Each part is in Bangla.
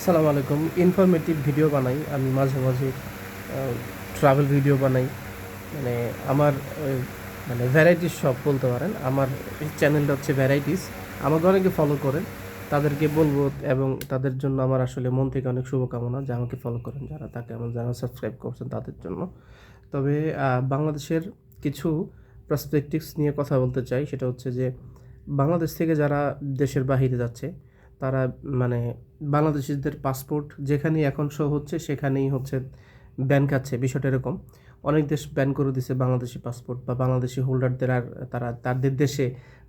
আসসালামু আলাইকুম। ইনফরমেটিভ ভিডিও বানাই আমি, মাঝে মাঝে ট্রাভেল ভিডিও বানাই। মানে আমার মানে ভ্যারাইটিস শপ বলতে পারেন। আমার এই চ্যানেলটা হচ্ছে ভ্যারাইটিস। আমাকে অনেকে ফলো করেন, তাদেরকে বলবো এবং তাদের জন্য আমার আসলে মন থেকে অনেক শুভকামনা যে আমাকে ফলো করেন, যারা তাকে আমার যারা সাবস্ক্রাইব করছেন তাদের জন্য। তবে বাংলাদেশের কিছু পার্সপেক্টিভস নিয়ে কথা বলতে চাই। সেটা হচ্ছে যে বাংলাদেশ থেকে যারা দেশের বাহিরে যাচ্ছে, তারা মানে বাংলাদেশিদের পাসপোর্ট যেখানেই এখন শো হচ্ছে সেখানেই হচ্ছে ব্যান খাচ্ছে। বিষয়টা এরকম, অনেক দেশ ব্যান করে দিছে বাংলাদেশি পাসপোর্ট বা বাংলাদেশি হোল্ডারদের, আর তারা তাদের দেশে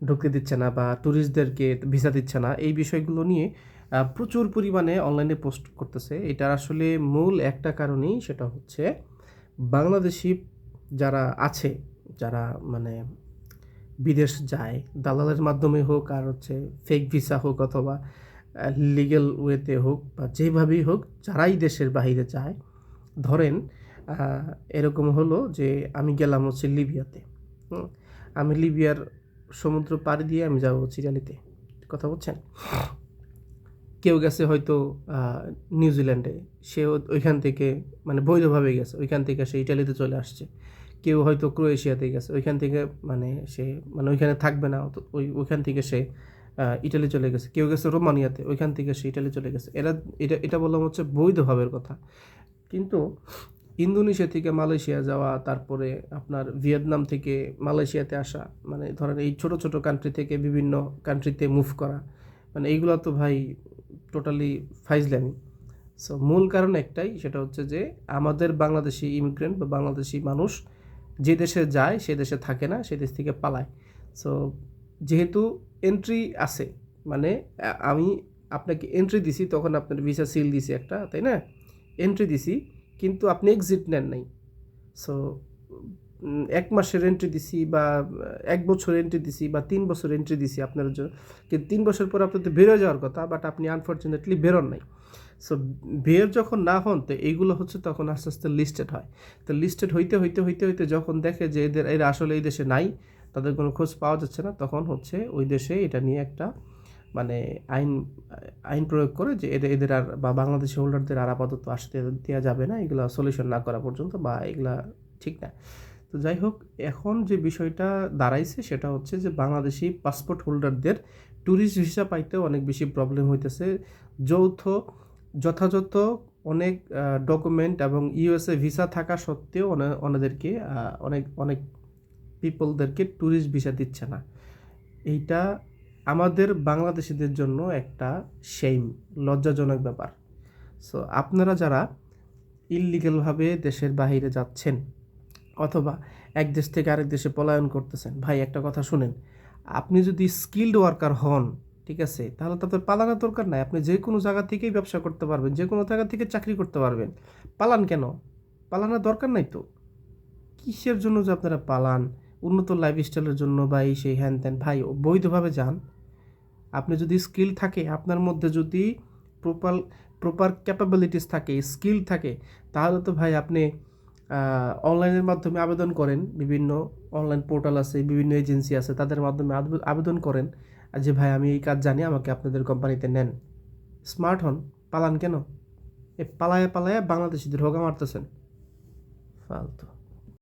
ঢুকতে দিচ্ছে না বা ট্যুরিস্টদেরকে ভিসা দিচ্ছে না। এই বিষয়গুলো নিয়ে প্রচুর পরিমাণে অনলাইনে পোস্ট করতেছে। এটার আসলে মূল একটা কারণেই, সেটা হচ্ছে বাংলাদেশি যারা আছে, যারা মানে বিদেশ যায় দালালের মাধ্যমে হোক, আর হচ্ছে ফেক ভিসা হোক অথবা লিগ্যাল ওয়েতে হোক বা যেভাবেই হোক, যারাই দেশের বাইরে যায়, ধরেন এরকম হলো যে আমি গেলাম হচ্ছে লিবিয়াতে। হুম, আমি লিবিয়ার সমুদ্র পাড়ি দিয়ে আমি যাবো হচ্ছে ইটালিতে। কথা বলছেন? কেউ গেছে হয়তো নিউজিল্যান্ডে, সে ওইখান থেকে মানে বৈধভাবে গেছে, ওইখান থেকে সে ইটালিতে চলে আসছে। কেউ হয়তো ক্রোয়েশিয়াতে গেছে, ওইখান থেকে মানে সে মানে ওইখানে থাকবে না, ওইখান থেকে সে ইটালি চলে গেছে। কেউ গেছে রোমানিয়াতে, ওইখান থেকে সে ইটালি চলে গেছে। এটা এটা বললাম হচ্ছে বৈধভাবের কথা। কিন্তু ইন্দোনেশিয়া থেকে মালয়েশিয়া যাওয়া, তারপরে আপনার ভিয়েতনাম থেকে মালয়েশিয়াতে আসা, মানে ধরেন এই ছোট ছোট কান্ট্রি থেকে বিভিন্ন কান্ট্রিতে মুভ করা, মানে এইগুলো তো ভাই টোটালি ফাইজলামি। সো মূল কারণ একটাই, সেটা হচ্ছে যে আমাদের বাংলাদেশি ইমিগ্রেন্ট বা বাংলাদেশি মানুষ যে দেশে যায় সে দেশে থাকে না, সে দেশ থেকে পালায়। সো যেহেতু এন্ট্রি আছে, মানে আমি আপনাকে এন্ট্রি দিছি, তখন আপনার ভিসা সিল দিছি একটা, তাই না? এন্ট্রি দিছি, কিন্তু আপনি এক্সিট নেন নাই। সো ১ মাসের এন্ট্রি দিছি বা ১ বছর এন্ট্রি দিছি বা ৩ বছর এন্ট্রি দিছি আপনার জন্য, কিন্তু ৩ বছর পর আপনার তো বেরোয় যাওয়ার কথা, বাট আপনি আনফরচুনেটলি বেরোন নাই। সো বের যখন না হন, তো এইগুলো হচ্ছে তখন আস্তে আস্তে লিস্টেড হয়। তো লিস্টেড হইতে হইতে হইতে হইতে যখন দেখে যে এরা আসলে এই দেশে নাই, তাদের কোনো খোঁজ পাওয়া যাচ্ছে না, তখন হচ্ছে ওই দেশে এটা নিয়ে একটা মানে আইন আইন প্রয়োগ করে যে এদের এদের আর বা বাংলাদেশি হোল্ডারদের আর আপাতত আসতে দেওয়া যাবে না, এগুলো সলিউশন না করা পর্যন্ত, বা এগুলা ঠিক না। তো যাই হোক, এখন যে বিষয়টা দাঁড়াইছে সেটা হচ্ছে যে বাংলাদেশি পাসপোর্ট হোল্ডারদের ট্যুরিস্ট ভিসা পাইতেও অনেক বেশি প্রবলেম হইতেছে। যৌথ যথাযথ অনেক ডকুমেন্ট এবং ইউএসএ ভিসা থাকা সত্ত্বেও ওনাদেরকে অনেক অনেক পিপলদেরকে ট্যুরিস্ট ভিসা দিচ্ছে না। এইটা আমাদের বাংলাদেশিদের জন্য একটা শেম, লজ্জাজনক ব্যাপার। সো আপনারা যারা ইললিগ্যালভাবে দেশের বাইরে যাচ্ছেন অথবা এক দেশ থেকে আরেক দেশে পলায়ন করতেছেন, ভাই একটা কথা শুনেন, আপনি যদি স্কিলড ওয়ার্কার হন, ঠিক আছে, তাহলে তো আপনার পালানোর দরকার নাই। আপনি যে কোনো জায়গা থেকেই ব্যবসা করতে পারবেন, যে কোনো জায়গা থেকে চাকরি করতে পারবেন। পালান কেন? পালানোর দরকার নাই তো। কিসের জন্য যে আপনারা পালান? উন্নত লাইফস্টাইলের জন্য বা এই সেই হ্যান ত্যান? ভাই বৈধভাবে যান। আপনি যদি স্কিল থাকে আপনার মধ্যে, যদি প্রপার প্রপার ক্যাপাবিলিটিস থাকে, স্কিল থাকে, তাহলে তো ভাই আপনি অনলাইনের মাধ্যমে আবেদন করেন। বিভিন্ন অনলাইন পোর্টাল আছে, বিভিন্ন এজেন্সি আছে, তাদের মাধ্যমে আবেদন করেন আর যে ভাই আমি এই কাজ জানি, আমাকে আপনাদের কোম্পানিতে নেন। স্মার্ট হন। পালান কেন? এ পালায়া পালায়া বাংলাদেশিদের হোগা মারতেছেন। ফালতু।